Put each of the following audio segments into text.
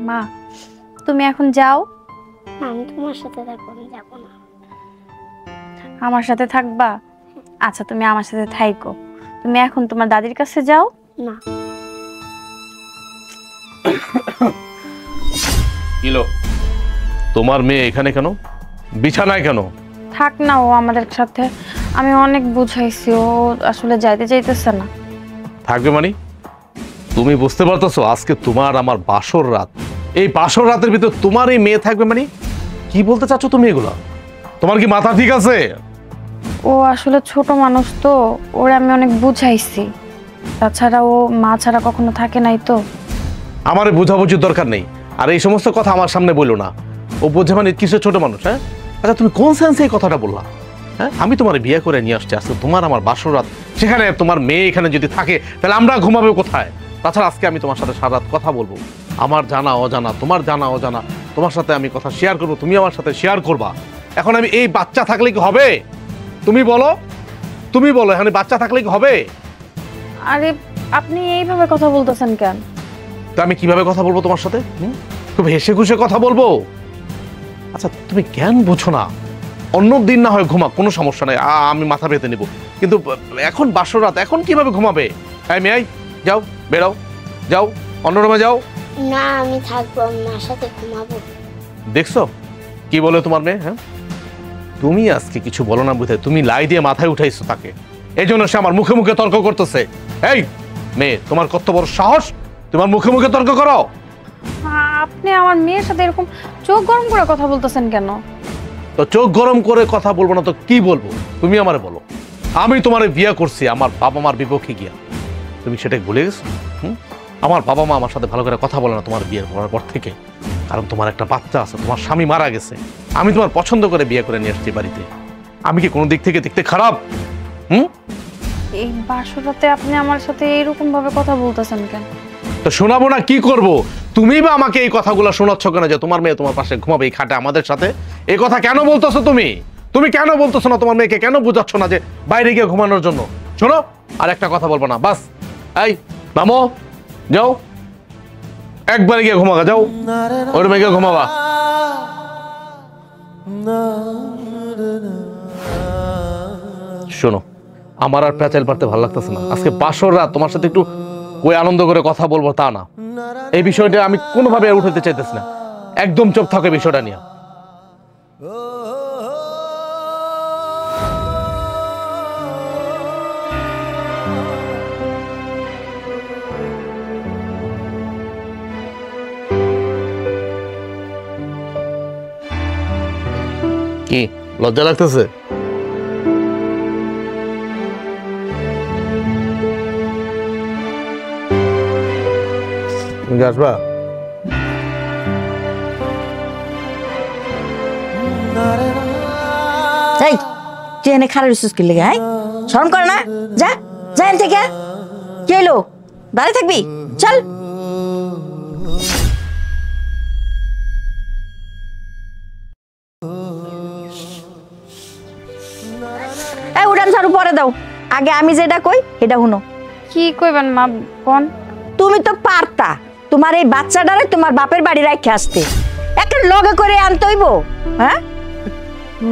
মা তুমি এখন যাও। আমি তোমার সাথে থাকবো, আমি যাবো না। আমার সাথে থাকবা? আচ্ছা তুমি আমার সাথে থাইকো। তুমি এখন তোমার দাদির কাছে যাও। না। কিলো তোমার মেয়ে এখানে কেন, বিছানায় কেন? থাক না, ও আমাদের সাথে। আমি অনেক বুঝাইছি, ও আসলে যাইতে চাইতেছে না। থাকবে মানে? তুমি বুঝতে পারতেছো আজকে তোমার আমার বাসর রাত, এই বাসর রাতের ভিতর তোমার এই মেয়ে থাকবে মানে? কি বলতে চাচ্ছ তুমি এগুলা? তোমার কি মাথা ঠিক আছে? ও আসলে ছোট মানুষ তো, ওরে আমি অনেক বুঝাইছি। তাছাড়া ও মা ছাড়া কখনো থাকে নাই তো। আমার বোঝাবুঝির দরকার নেই, আর এই সমস্ত কথা আমার সামনে বললো না। ও বোঝে মানে কিসের ছোট মানুষ? হ্যাঁ আচ্ছা তুমি কোন সেন্সে এই কথাটা বললা? হ্যাঁ আমি তোমার বিয়ে করে নিয়ে আসছি, আজকে তোমার আমার বাসর রাত, সেখানে তোমার মেয়ে এখানে যদি থাকে তাহলে আমরা ঘুমাবো কোথায়? তাছাড়া আজকে আমি তোমার সাথে সারা রাত কথা বলবো, আমার জানা অজানা, তোমার জানা অজানা, তোমার সাথে আমি কথা শেয়ার করবো, তুমি আমার সাথে শেয়ার করবা। এখন আমি এই বাচ্চা থাকলে কি হবে? তুমি বলো, তুমি বলো, এখানে বাচ্চা থাকলে কি হবে? আরে আপনি এইভাবে কথা বলতেছেন কেন? তো আমি কিভাবে কথা বলবো তোমার সাথে? খুব হেসে খুশে কথা বলবো? আচ্ছা তুমি জ্ঞান বুঝো না। অন্য দিন না হয় ঘুমা, কোনো সমস্যা নাই, আমি মাথা পেতে নিব, কিন্তু এখন বাসর রাত, এখন কিভাবে ঘুমাবে? এই মেয়ে যাও, বেরাও, যাও অন্য রুমে যাও। না আমি থাকবো, আমি মার সাথে ঘুমাবো। দেখছো কি বলে তোমার মেয়ে? হ্যাঁ তুমি আজকে কিছু বলো না বুঝে তুমি লাই দিয়ে মাথায় উঠাইছো তাকে, এই জন্য সে আমার মুখে মুখে তর্ক করতেছে। এই মেয়ে তোমার কত বড় সাহস, তোমার মুখে মুখে তর্ক করো? আপনি আমার মেয়ের সাথে এরকম চোখ গরম করে কথা বলতেছেন কেন? তো চোখ গরম করে কথা বলবো না তো কি বলবো? তুমি আমারে বলো, আমি তোমারে বিয়ে করছি আমার বাবা মার বিপক্ষে গিয়া, তুমি সেটাই ভুলে গেছো? আমার বাবা মা আমার সাথে ভালো করে কথা বলে না তোমার বিয়ের করার পর থেকে, কারণ তোমার একটা বাচ্চা আছে, তোমার স্বামী মারা গেছে, আমি তোমার পছন্দ করে বিয়ে করে নিয়ে আসছি বাড়িতে। আমি কি কোনো দিক থেকে দেখতে খারাপ? এই বাসরাতে আপনি আমার সাথে এরকম ভাবে কথা বলতেছেন কেন? তো শোনাবো না কি করব? তুমি বা আমাকে এই কথাগুলো শোনাচ্ছ কেন যে তোমার মেয়ে তোমার পাশে ঘুমাবে এই খাটে আমাদের সাথে? এই কথা কেন বলতেছো তুমি? তুমি কেন বলতেছো না তোমার মেয়েকে, কেন বুঝাচ্ছ না যে বাইরে গিয়ে ঘুমানোর জন্য? শোনো, আর একটা কথা বলবো না, বাস। এই নামো, যাও একবারে গিয়ে ঘুমাগা, যাও ওর মেয়ে গিয়ে ঘুমাবা। শোনো, আমার আর প্যাচাল পারতে ভালো লাগতেছে না। আজকে বাসর রাত, তোমার সাথে একটু ওই আনন্দ করে কথা বলবো তা না, এই বিষয়টা আমি কোনোভাবে উঠাতে চাইতেছি না। একদম চুপ থাকে বিষয়টা নিয়ে। কি লজ্জা লাগতেছে? তুমি আসবা? এই তুই এনে খারাপ রিসুস কি লেগে? শরম করে না? যা যা এন থেকে। কি হলো, দাঁড়িয়ে থাকবি? চল। এই উড়ান ঝাড়ু পরে দাও, আগে আমি যেটা কই এটা শুনো। কি কইবেন মা কোন? তুমি তো পারতা তোমার এই বাচ্চাটারে তোমার বাপের বাড়ি রাখে আসতে, একটা লগে করে আনতে হইব। হ্যাঁ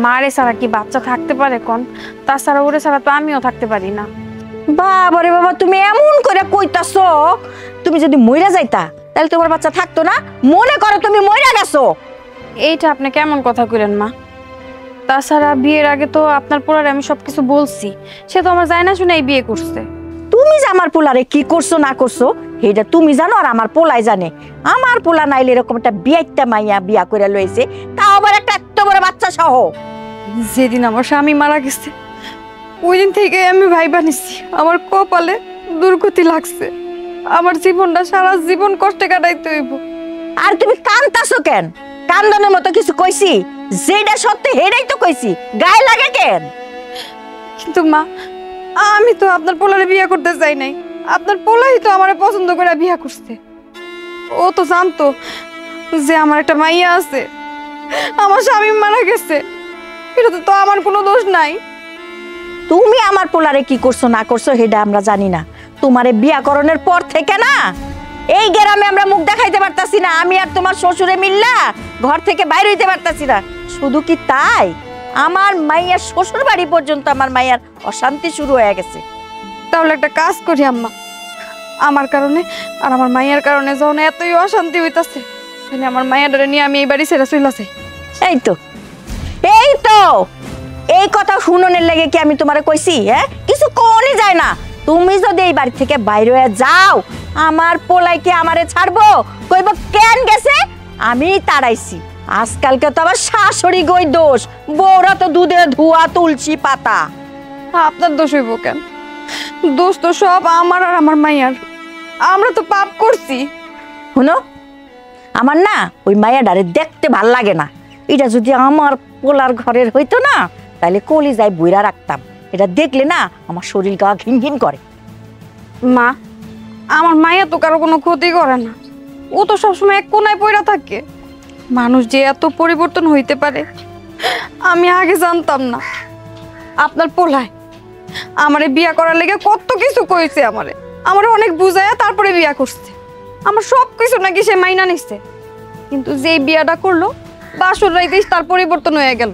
মারে ছাড়া কি বাচ্চা থাকতে পারে কোন? তাছাড়া ওরে ছাড়া তো আমিও থাকতে পারি না। বাবা রে বাবা, তুমি এমন করে কইতাছো, তুমি যদি মইরা যাইতা তাহলে তোমার বাচ্চা থাকতো না? মনে করো তুমি মইরা গেছো। এইটা আপনি কেমন কথা কইলেন মা? তাছাড়া বিয়ের আগে তো আপনার পোলারে আমি সবকিছু বলছি, সে তো আমার জানা শুনেই বিয়ে করছে। তুমি যে আমার পোলারে কি করছো না করছো এটা তুমি জানো, আর আমার পোলাই জানে। আমার পোলা নাইলে এরকম একটা বিয়াইটা মাইয়া বিয়া করে লইছে, তাও আবার একটা এত বড় বাচ্চা সহ। যেদিন আমার স্বামী মারা গেছে ওই দিন থেকে আমি ভাইবা নিছি আমার কপালে দুর্গতি লাগছে, আমার জীবনটা সারা জীবন কষ্টে কাটাইতে হইব। আর তুমি কান্তাছো কেন? কান্দানোর মতো কিছু কইছি? যেটা সত্যি হেডাই তো কইছি, গায়ে লাগে কেন? কিন্তু মা আমি তো আপনার পোলারে বিয়ে করতে চাই নাই, আপনার পোলাই তো আমারে পছন্দ করে বিয়ে করছে। ও তো জানতো যে আমার একটা মাইয়া আছে, আমার স্বামী মারা গেছে, এটা তো আমার কোনো দোষ নাই। তুমি আমার পোলারে কি করছো না করছো সেটা আমরা জানি না। তোমারে বিয়া করণের পর থেকে না এই গ্রামে আমরা মুখ দেখাইতে পারতাছি না, আমি আর তোমার শ্বশুরে মিল্লা ঘর থেকে বাইরে হইতে পারতাছি না। শুধু কি তাই, আমার মাইয়ার শ্বশুর বাড়ি পর্যন্ত আমার মাইয়ার অশান্তি শুরু হয়ে গেছে। তাহলে একটা কাজ করি আম্মা, আমার কারণে আর আমার মাইয়ার কারণে যখন এতই অশান্তি হইতাছে, তাহলে আমার মাইয়াটারে নিয়ে আমি এই বাড়ি ছেড়ে চলে যাই। এই তো এই কথা শুননের লেগে কি আমি তোমারে কইছি? হ্যাঁ, কিছু কোনই যায় না। তুমি যদি এই বাড়ি থেকে বাইরে হয়ে যাও, আমার পোলাই কি আমারে ছাড়বো? কইব কেন গেছে, আমি তাড়াইছি। আজকালকে তো আবার শাশুড়ি গই দোষ, বউরা তো দুধে ধোয়া তুলসী পাতা। আপনার দোষ হইব কেন? দোষ তো সব আমার আর আমার মাইয়ার। আমরা তো পাপ করছি। শুনো, আমার না ওই মায়াডারে দেখতে ভাল লাগে না। এটা যদি আমার পোলার ঘরের হইতো না, তাহলে কলিজায় বইরা রাখতাম। এটা দেখলে না আমার শরীর গা ঘিন ঘিন করে। মা, আমার মাইয়া তো কারো কোনো ক্ষতি করে না, ও তো সবসময় এক কোনায় পড়া থাকে। মানুষ যে এত পরিবর্তন হইতে পারে আমি আগে জানতাম না। আপনার পোলায় আমারে বিয়া করার লেগে কত কিছু কইছে, আমারে অনেক বুঝায়া তারপরে বিয়া করছে। আমার সব কিছু নাকি সে মাইনা নিচ্ছে, কিন্তু যে বিয়াটা করলো বাসর রাইতেই তার পরিবর্তন হয়ে গেল।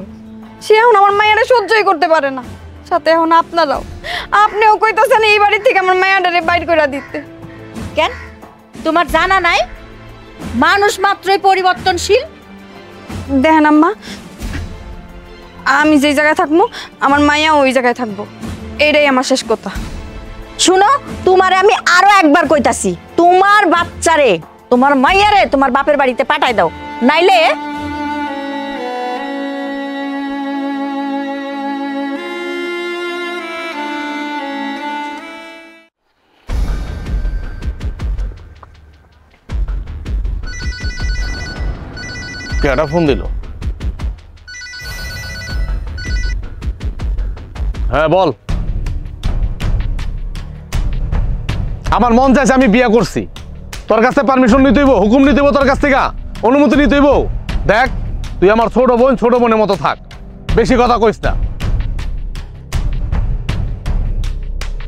সে এখন আমার মায়েরা সহ্যই করতে পারে না। সাথে এখন আপনিও কইতাছেন এই বাড়ি থেকে আমার মায়াটারে বাইর করে দিতে। কেন, তোমার জানা নাই মানুষ মাত্রই পরিবর্তনশীল? দেখেন আম্মা, আমি যে জায়গায় থাকবো আমার মাইয়া ওই জায়গায় থাকবো, এটাই আমার শেষ কথা। শুনো, তোমারে আমি আরো একবার কইতাছি, তোমার বাচ্চারে, তোমার মাইয়ারে তোমার বাপের বাড়িতে পাঠাই দাও, নাইলে কেডা ফোন দিল? হ্যাঁ বল। আমার মন চাইছে আমি বিয়ে করছি, তোর কাছে পারমিশন নিতে হইব, হুকুম নিতে হইব, তোর কাছ থেকে অনুমতি নিতে হইব। দেখ, তুই আমার ছোট বোনের মতো থাক, বেশি কথা কইস না।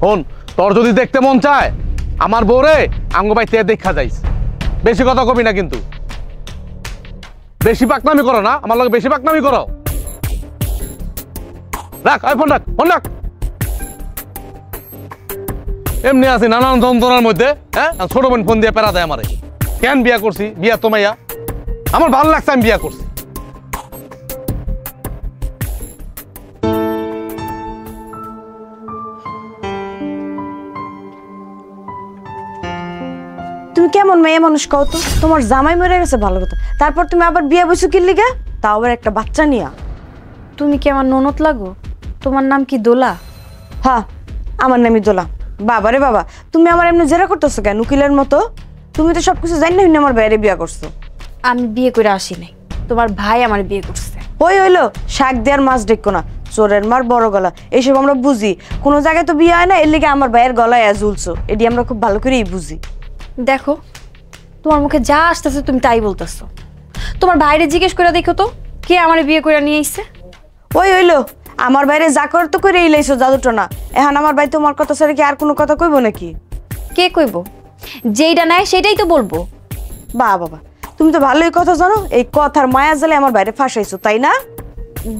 হন, তোর যদি দেখতে মন চায় আমার বউরে আঙ্গ ভাই তে দেখা যাইস, বেশি কথা কবি না কিন্তু। বেশি পাকনামি করো না, আমার লগে বেশি পাকনামি করো। রাখ, ফোন রাখ, ফোন রাখ। এমনি আছি নানান যন্ত্রণার মধ্যে। হ্যাঁ, ছোট বোন ফোন দিয়ে পেরা দেয় আমারে, কেন বিয়া করছি, বিয়া তো মাইয়া আমার ভালো লাগছে, আমি বিয়া করছি। তুমি কেমন মেয়ে মানুষ কও তো? তোমার জামাই মরে গেছে ভালো কথা, তারপর তুমি আবার বিয়ে বসে কি লিগা, তাও আবার একটা বাচ্চা নিয়া। তুমি কি আমার ননদ লাগো? তোমার নাম কি দোলা? হ্যাঁ, আমার নামই দোলা। বাবা রে বাবা, তুমি আমার এমনি জেরা করতেছো কেন উকিলের মতো? তুমি তো সবকিছু জানি না আমার বাইরে বিয়ে করছো। আমি বিয়ে করে আসি নাই, তোমার ভাই আমার বিয়ে করছে। ওই হইলো শাক দেওয়ার মাছ দেখো না, চোরের মার বড় গলা, এইসব আমরা বুঝি। কোনো জায়গায় তো বিয়ে হয় না, এর লিগে আমার ভাইয়ের গলায় ঝুলছো, এটি আমরা খুব ভালো করেই বুঝি। দেখো, তোমার মুখে যা আসতেছে তুমি তাই বলতেছো। তোমার বাইরে জিজ্ঞেস করে দেখো তো, কে আমার বিয়ে করে নিয়ে এসছে। ওই হইলো আমার বাইরে যা কর তো করে ইলাইছো জাদুটা না। এখন আমার ভাই তোমার কথা ছাড়া কি আর কোনো কথা কইবো নাকি? কে কইব? যেইটা নেয় সেটাই তো বলবো। বাবা, তুমি তো ভালোই কথা জানো, এই কথার মায়া জালে আমার বাইরে ফাঁসাইছো, তাই না?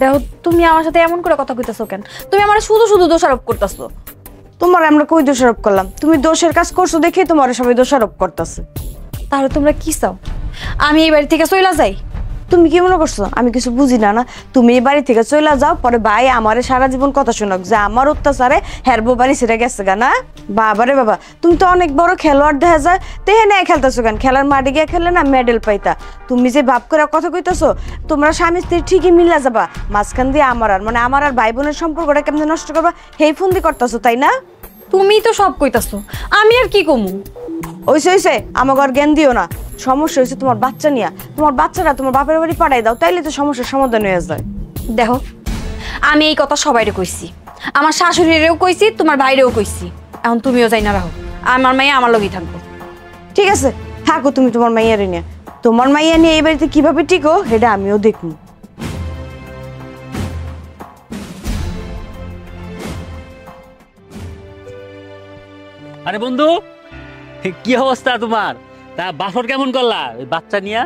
দেখো, তুমি আমার সাথে এমন করে কথা কইতেছো কেন? তুমি আমার শুধু শুধু দোষারোপ করতেছো। তোমার আমরা কই দোষারোপ করলাম? তুমি দোষের কাজ করছো দেখে তোমার সবাই দোষারোপ করতেছে। তাহলে তোমরা কি চাও, আমি এই বাড়ি থেকে চলে যাই? তুমি কি মনে করছো আমি কিছু বুঝি না? না, তুমি এই বাড়ি থেকে চলে যাও, পরে ভাই আমারে সারা জীবন কথা শোনাক যে আমার অত্যাচারে হেরবো বাড়ি ছেড়ে গেছে গা। না বাবারে বাবা, তুমি তো অনেক বড় খেলোয়াড় দেখা যায়, তেহে নেয় খেলতেছো কেন? খেলার মাঠে গিয়ে খেললে না মেডেল পাইতা। তুমি যে ভাব করে কথা কইতেছো, তোমরা স্বামী স্ত্রী ঠিকই মিলা যাবা, মাঝখান দিয়ে আমার আর ভাই বোনের সম্পর্কটা কেমন নষ্ট করবা সেই ফন্দি করতেছো, তাই না? তুমি তো সব কইতাছো, আমি আর কি কমু? ওইসে আমাকে আর জ্ঞান দিও না। সমস্যা হয়েছে তোমার বাচ্চা নিয়ে, তোমার বাচ্চারা তোমার বাপের বাড়ি পাঠাই দাও, তাইলে তো সমস্যার সমাধান হয়ে যায়। দেখো, আমি এই কথা সবাইরে কইছি, আমার শাশুড়িরেও কইছি, তোমার ভাইরেও কইছি। এখন তুমিও যাই না রাখো, আমার মাইয়া আমার লগেই থাকবো। ঠিক আছে, থাকো তুমি তোমার মাইয়ারে নিয়ে। তোমার মাইয়া নিয়ে এই বাড়িতে কিভাবে টিকো সেটা আমিও দেখবো। আরে বন্ধু, কি অবস্থা তোমার? তা বাসর কেমন করলা ওই বাচ্চা নিয়া?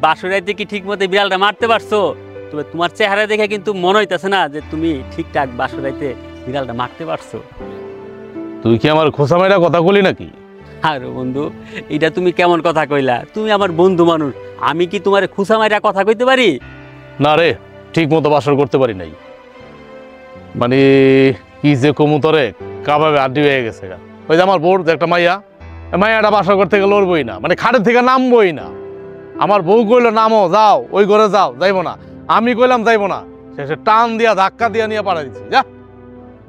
বাসর রাইতে কি ঠিক মতো বিড়ালটা মারতে পারছো? তবে তোমার চেহারা দেখে কিন্তু মনে হইতেছে না যে তুমি ঠিকঠাক বাসর রাইতে বিড়ালটা মারতে পারছো। তুই কি আমার খোসা মাইরা কথা বলি নাকি? আরে বন্ধু, এটা তুমি কেমন কথা কইলা? তুমি আমার বন্ধু মানুষ, আমি কি তোমার খুসা মাইরা কথা কইতে পারি? না রে, ঠিক মতো বাসর করতে পারি নাই। মানে কি যে কমুতরে কাবাবে আড্ডি হয়ে গেছে গা। ওই যে আমার বউর যে একটা মাইয়া, মাইয়াটা বাসর করতে গেলে লড়বই না, মানে খাটের থেকে নামবই না। আমার বউ কইলো নামো, যাও ওই ঘরে যাও, যাইবো না। আমি কইলাম যাইবো না, শেষে টান দিয়া ধাক্কা দিয়া নিয়ে পাড়া দিচ্ছি। যা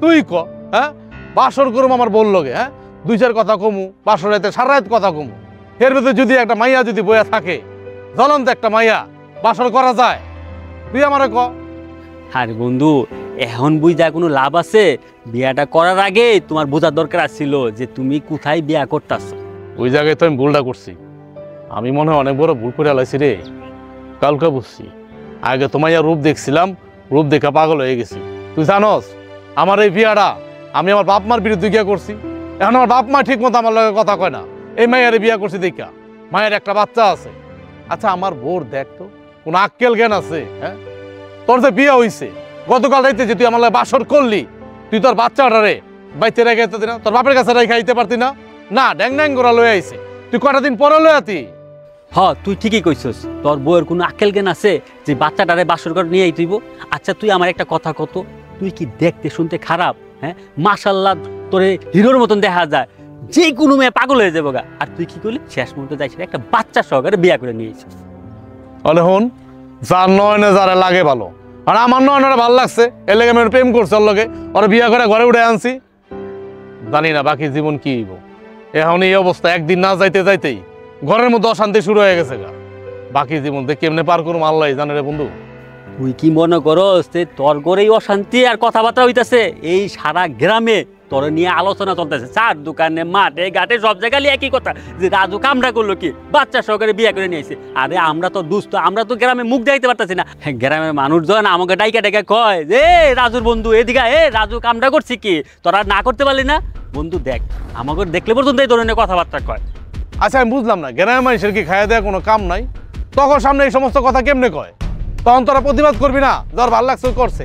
তুই ক, হ্যাঁ বাসর করুম আমার বল লগে, হ্যাঁ 2-4 কথা কমু, বাসর রাতে সারা রাত কথা কমু। এর ভিতরে যদি একটা মাইয়া যদি বইয়া থাকে, জ্বলন্ত একটা মাইয়া, বাসর করা যায়? তুই আমারে ক। আরে বন্ধু, এখন বুঝা কোনো লাভ আছে? বিয়াটা করার আগে তোমার বোঝার দরকার ছিল যে তুমি কোথায় বিয়া করতেছো। ওই জায়গায় তো আমি ভুলটা করছি। আমি মনে হয় অনেক বড় ভুল করে লাইছি রে। কালকে বুঝছি, আগে তোমার রূপ দেখছিলাম, রূপ দেখা পাগল হয়ে গেছি। তুই জানস আমার এই বিয়াটা আমি আমার বাপ মার বিরুদ্ধে গিয়া করছি। এখন আমার বাপ মা ঠিক মতো আমার লগে কথা কয় না। এই মায়ের বিয়া করছি দেখা, মায়ের একটা বাচ্চা আছে। আচ্ছা আমার বোর দেখ তো কোন আক্কেল জ্ঞান আছে? হ্যাঁ তোর যে বিয়া হইছে, গতকাল রাইতে যে তুই আমার লগে বাসর করলি, তুই তোর বাচ্চাটা রে বাইতে রেখে যেতে না, তোর বাপের কাছে রেখে আইতে পারতি না? না, ড্যাং ড্যাং করে লয়ে আইছে। তুই কটা দিন পরে লয়ে আতি। হ, তুই ঠিকই কইছস, তোর বউয়ের কোনো আক্কেল জ্ঞান আছে যে বাচ্চাটারে বাসর করে নিয়ে আইতেইব? আচ্ছা তুই আমার একটা কথা কত, তুই কি দেখতে শুনতে খারাপ? হ্যাঁ মাশাআল্লাহ, তোরে হিরোর মতন দেখা যায়, যে কোনো মেয়ে পাগল হয়ে যাবো গা। আর তুই কি করলি? শেষ মুহূর্তে যাইছিস একটা বাচ্চা সহকারে বিয়া করে নিয়ে এসেছিস। তাহলে হন, যার নয়নে যারা লাগে ভালো, আর আমার নয়নে ভালো লাগছে, এর লেগে আমি প্রেম করছি, ওর লগে ওরা বিয়া করে ঘরে উঠে আনছি। জানি না বাকি জীবন কি হইব। এখন এই অবস্থা, একদিন না যাইতে যাইতেই ঘরের মধ্যে অশান্তি শুরু হয়ে গেছে গা। বাকি জীবন দেখে কেমনে পার করুম আল্লাহ জানে রে বন্ধু। তুই কি মনে করস যে তোর ঘরেই অশান্তি আর কথাবার্তা হইতাছে? এই সারা গ্রামে তোর নিয়ে আলোচনা চলতেছে, চার দোকানে মাঠে ঘাটে সব জায়গায় একই কথা যে রাজু কামড়া করলো কি, বাচ্চা সহকারে বিয়ে করে নিয়েছে। আরে আমরা তো দুস্থ, আমরা তো গ্রামে মুখ দেখাইতে পারতেছি না। গ্রামের মানুষজন আমাকে ডাইকা ডাইকা কয় যে রাজুর বন্ধু এদিকে, রাজু কামড়া করছি কি, তোরা না করতে পারলি না? বন্ধু দেখ, আমাকে দেখলে পর্যন্ত এই ধরনের কথাবার্তা কয়। আচ্ছা আমি বুঝলাম না, গ্রামের মানুষের কি খাইয়া দেওয়া কোনো কাম নাই? তখন সামনে এই সমস্ত কথা কেমনে কয়? তখন তোরা প্রতিবাদ করবি না? যার ভালো লাগছে করছে,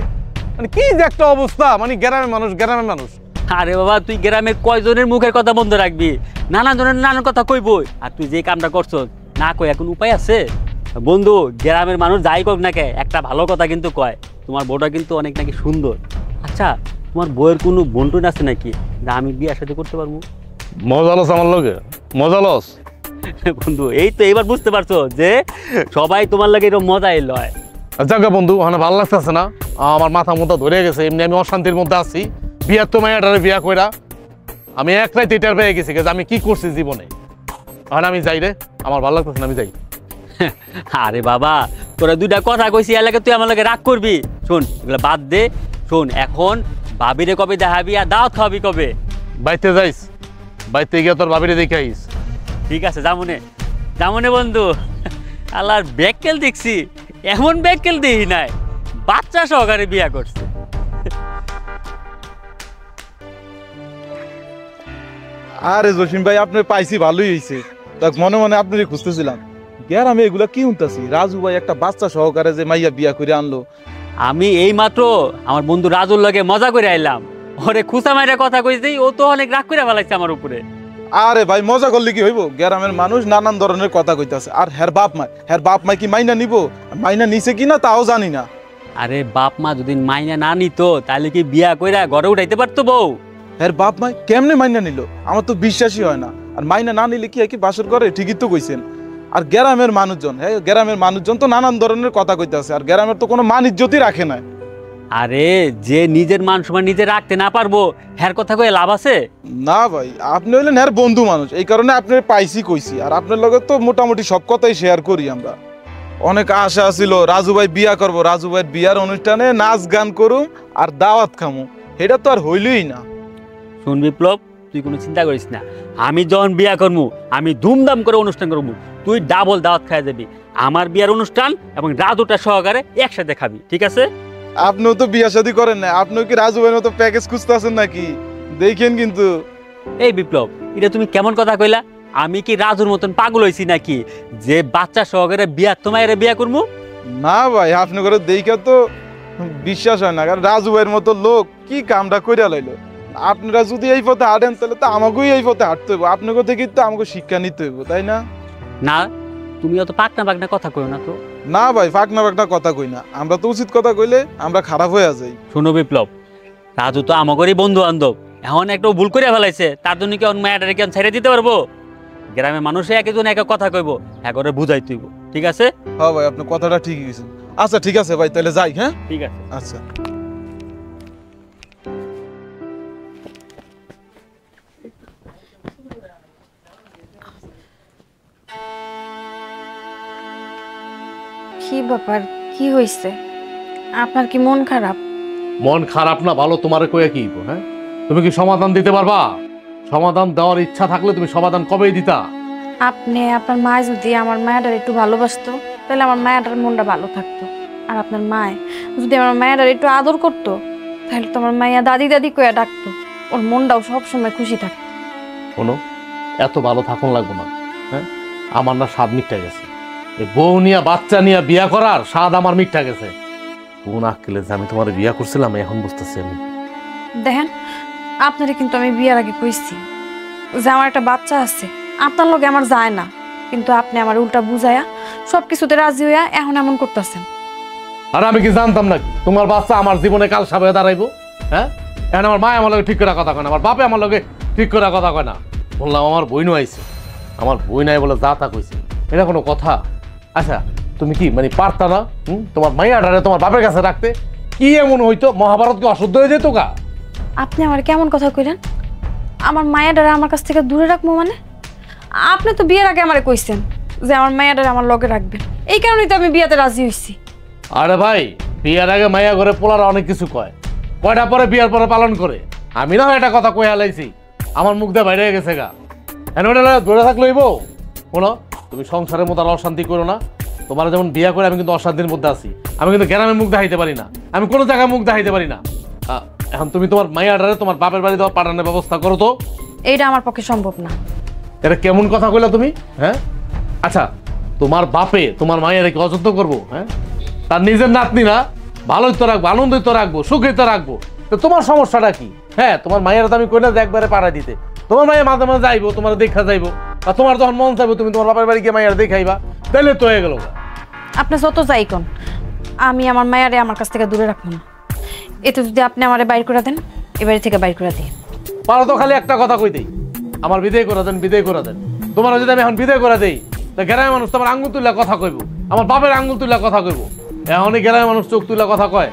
মানে কি যে একটা অবস্থা, মানে গ্রামের মানুষ গ্রামের মানুষ। আরে বাবা, তুই গ্রামের কয়জনের মুখের কথা বন্ধ রাখবি? নানান জনের নানান কথা কইবই। আর তুই যে কামটা করছ না কই এখন উপায় আছে? বন্ধু, গ্রামের মানুষ যাই কর না কে, একটা ভালো কথা কিন্তু কয়, তোমার বউটা কিন্তু অনেক নাকি সুন্দর। আচ্ছা তোমার বউয়ের কোনো বন্টন আছে নাকি যা আমি বিয়ের সাথে করতে পারবো? মজা লস আমার লগে, মজা লস। বন্ধু এই তো এবার বুঝতে পারছো যে সবাই তোমার লাগে এরকম মজাই লয়। যাক বন্ধু, ওখানে ভালো লাগতেছে না, আমার মাথা মতো ধরে গেছে। এমনি আমি অশান্তির মধ্যে আছি। বিয়ার তো মায়াটারে বিয়া কইরা আমি এক রাইতে টের পেয়ে গেছি যে আমি কি করছি জীবনে। আর আমি যাই রে, আমার ভালো লাগতেছে না, আমি যাই। আরে বাবা, তোরা দুইটা কথা কইছি এলাকা তুই আমার লাগে রাগ করবি? শোন এগুলো বাদ দে। শোন এখন ভাবিরে কবে দেখাবি আর দাওয়াত খাওয়াবি কবে? বাইতে যাইস, বাইতে গিয়ে তোর ভাবিরে দেখে আইস। ঠিক আছে যামুনে, যামুনে বন্ধু। আল্লাহর ব্যাককেল দেখছি, এমন ব্যাককেল দেখি নাই, বাচ্চা সহকারে বিয়া করছে। আরে জসিম ভাই, আপনি পাইছি ভালোই হয়েছে। দেখ মনে মনে আপনারই খুঁজতেছিলাম, গ্রামে এগুলা কি শুনতাছি, রাজু ভাই একটা বাচ্চা সহকারে যে মাইয়া বিয়া করে আনলো। আমি এই মাত্র আমার বন্ধু রাজুর লগে মজা করে আইলাম, ওরে খুসা মাইরা কথা কইছি, ও তো অনেক রাগ করে ফেলাইছে আমার উপরে। আরে ভাই মজা করলে কি হইব, গ্রামের মানুষ নানান ধরনের কথা কইতাছে। আর হের বাপ মা কি মাইনা নিব? মাইনা নিছে কিনা তাও জানি না। আরে বাপ মা যদি মাইনা না নিত তাহলে কি বিয়া কইরা ঘরে উঠাইতে পারতো বউ? হের বাপ মা কেমনে মাইনা নিল, আমার তো বিশ্বাসই হয় না। আর মাইনা না নিলে কি বাসর করে? ঠিকই তো কইছেন। আর গ্রামের মানুষজন, হ্যাঁ গ্রামের মানুষজন তো নানান ধরনের কথা কইতাছে। আর গ্রামের তো কোনো মান ইজ্জতই রাখে না। আরে যে নিজের মান সম্মান নিজে রাখতে না পারবো, হ্যার কথা কয়ে লাভ আছে? না ভাই, আপনি হইলেন হ্যার বন্ধু মানুষ, এই কারণে আপনি পাইছি কইছি। আর আপনার লগে তো মোটামুটি সব কথাই শেয়ার করি আমরা। অনেক আশা ছিল রাজু ভাই বিয়া করবো, রাজু ভাইয়ের বিয়ার অনুষ্ঠানে নাচ গান করুম আর দাওয়াত খামু, এটা তো আর হইলই না। শুন বিপ্লব, তুই কোনো চিন্তা করিস না, আমি যখন বিয়া করবো আমি ধুমধাম করে অনুষ্ঠান করবো, তুই ডাবল দাওয়াত খাই যাবি। আমার বিয়ার অনুষ্ঠান এবং রাজুটা সহকারে একসাথে খাবি, ঠিক আছে? আপনিও তো বিয়া শাদী করেন না, আপনিও কি রাজু ভাইয়ের মতো প্যাকেজ খুঁজতে আছেন নাকি? দেখেন কিন্তু। এই বিপ্লব, এটা তুমি কেমন কথা কইলা? আমি কি রাজুর মতন পাগল হইছি নাকি যে বাচ্চা সহকারে বিয়া তোমার বিয়া করবো? না ভাই, আপনি করে দেখা তো বিশ্বাস হয় না। কারণ রাজু ভাইয়ের মতো লোক কি কামটা কইরা লাইলো। আপনারা যদি এই পথে হাঁটেন তাহলে তো আমাকেই এই পথে হাঁটতে হইব, আপনাকে থেকে তো আমাকে শিক্ষা নিতে হইব, তাই না? না, তুমি অত পাকনা পাকনা কথা কইও না তো। না ভাই, ফাঁকনা ফাঁকনা কথা কই না, আমরা তো উচিত কথা কইলে আমরা খারাপ হয়ে যাই। শোনো বিপ্লব, রাজু তো আমাদেরই বন্ধু বান্ধব, এখন একটা ভুল করে ফেলাইছে, তার জন্য কি মায়াটারে কেন ছেড়ে দিতে পারবো? গ্রামের মানুষে একজন এক কথা কইব, একরে বুঝাই তুইব, ঠিক আছে? হ্যাঁ ভাই, আপনি কথাটা ঠিকই কইছেন। আচ্ছা ঠিক আছে ভাই, তাহলে যাই। হ্যাঁ ঠিক আছে। আচ্ছা। কি ব্যাপার, কি হইছে? আপনার কি মন খারাপ? মন খারাপ না ভালো তোমারে কইয়া কি হইবো? হ্যাঁ, তুমি কি সমাধান দিতে পারবা? সমাধান দেওয়ার ইচ্ছা থাকলে তুমি সমাধান কবেই দিতা। আপনি আপনার মা যদি আমার মায়াটার একটু ভালোবাসতো তাহলে আমার মায়াটার মনটা ভালো থাকতো। আর আপনার মায় যদি আমার মায়াটার একটু আদর করতো তাহলে তো আমার মায়া দাদি দাদি কইয়া ডাকতো, ওর মনটাও সবসময় খুশি থাকতো। শোনো, এত ভালো থাকুন লাগবো না। হ্যাঁ, আমার না স্বাদ মিটটা গেছে। এই বউ নিয়া বাচ্চা নিয়া বিয়া করার স্বাদ আমার মিটটা গেছে। কোন আক্কেলে যে আমি তোমার বিয়া করছিলাম এখন বুঝতেছি আমি। দেখেন, আপনারে কিন্তু আমি বিয়ার আগে কইছি যে আমার একটা বাচ্চা আছে, আপনার লগে আমার যায় না, কিন্তু আপনি আমার উল্টা বুঝায়া সবকিছুতে রাজি হইয়া এখন এমন করতেছেন। আর আমি কি জানতাম নাকি তোমার বাচ্চা আমার জীবনে কাল সাবে দাঁড়াইবো? হ্যাঁ, এখন আমার মা আমার লগে ঠিক করে কথা কয় না, আমার বাপে আমার লগে ঠিক করে কথা কয় না। বললাম আমার বইনও আইছে, আমার বই নাই বলে যা তা কইছে, এটা কোনো কথা? আচ্ছা, তুমি কি মানে পারতা না তোমার মাইয়াটারে তোমার বাপের কাছে রাখতে? কি এমন হইতো মহাভারত কি অশুদ্ধ হয়ে যেত গা? আপনি আমার কেমন কথা কইলেন? আমার মায়াডারে আমার কাছ থেকে দূরে রাখবো মানে? আপনি তো বিয়ের আগে আমারে কইছেন যে আমার মায়াডারে আমার লগে রাখবেন, এই কারণেই তো আমি বিয়াতে রাজি হইছি। আরে ভাই, বিয়ার আগে মাইয়া ঘরে পোলারা অনেক কিছু কয়, কয়টা পরে বিয়ার পরে পালন করে। আমি না একটা কথা কয়ে হালাইছি, আমার মুখ দিয়ে বাইরে গেছে গা। এখন ওটা ধরে থাকলে হইব? শোনো, তুমি সংসারের মধ্যে আর অশান্তি করো না। তোমার যেমন বিয়া করে আমি কিন্তু অশান্তির মধ্যে আছি, আমি কিন্তু গ্রামে মুখ দেখাইতে পারি না, আমি কোনো জায়গায় মুখ দেখাইতে পারি না। এখন তুমি তোমার মাইয়াটারে তোমার বাপের বাড়ি দেওয়া পাঠানোর ব্যবস্থা করো তো। এইটা আমার পক্ষে সম্ভব না। এটা কেমন কথা কইলা তুমি? হ্যাঁ, আচ্ছা, তোমার বাপে তোমার মায়ের কি অযত্ন করবো? হ্যাঁ, তার নিজের নাতনি না, ভালোই তো রাখবো, আনন্দই তো রাখবো, সুখই তো রাখবো, তো তোমার সমস্যাটা কি? হ্যাঁ, তোমার মায়ের তো আমি কই না যে একবারে পাড়ায় দিতে, তোমার মায়ের মাঝে মাঝে যাইবো, তোমার দেখা যাইবো, আর তোমার যখন মন চাইবো তুমি তোমার বাপের বাড়ি গিয়ে মায়ের দেখাইবা, তাহলে তো হয়ে গেল। আপনি যত যাই কোন, আমি আমার মায়ারে আমার কাছ থেকে দূরে রাখবো না। এতে যদি আপনি আমারে বাইর করে দেন, এ বাড়ি থেকে বাইর করে দিন। পারো তো খালি একটা কথা কই দেই, আমার বিদায় করে দেন, বিদায় করে দেন। তোমার যদি আমি এখন বিদায় করে দেই, তা গ্রামের মানুষ তোমার আঙ্গুল তুলে কথা কইব, আমার বাপের আঙ্গুল তুলে কথা কইব। এখনই গ্রামের মানুষ চোখ তুলে কথা কয়।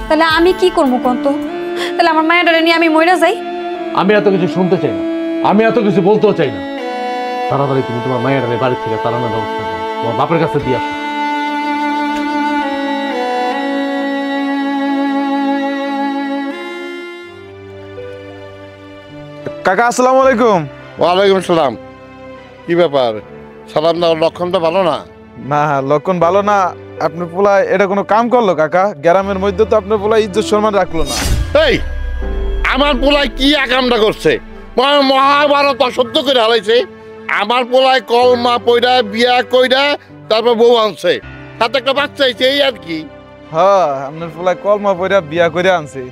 তাহলে আমি কি করবো কন্ত? তাহলে আমার মায়াটারে নিয়ে আমি মইরা যাই? আমি এত কিছু শুনতে চাই না, আমি এত কিছু বলতেও চাই না। তাড়াতাড়ি তুমি তোমার মায়ের বাড়ি থেকে তাড়ানোর ব্যবস্থা করো, তোমার বাপের কাছে দিয়ে আসো। কাকা আসসালামু আলাইকুম। ওয়ালাইকুম আসসালাম। কি ব্যাপার, সালাম দেওয়ার লক্ষণটা ভালো না? না, লক্ষণ ভালো না। আপনার পোলা এটা কোনো কাম করলো কাকা? গ্রামের মধ্যে তো আপনার পোলা ইজ্জত সম্মান রাখলো না। এই, আমার পোলায় কি আকামটা করছে? মহাভারত অসহ্য করে হারাইছে। আমার পোলায় কলমা পয়রা বিয়া কইরা তারপর বউ আনছে, সাথে একটা বাচ্চা হয়েছে, এই আর কি। হ্যাঁ, আপনার পোলায় কলমা পয়রা বিয়া করে আনছে।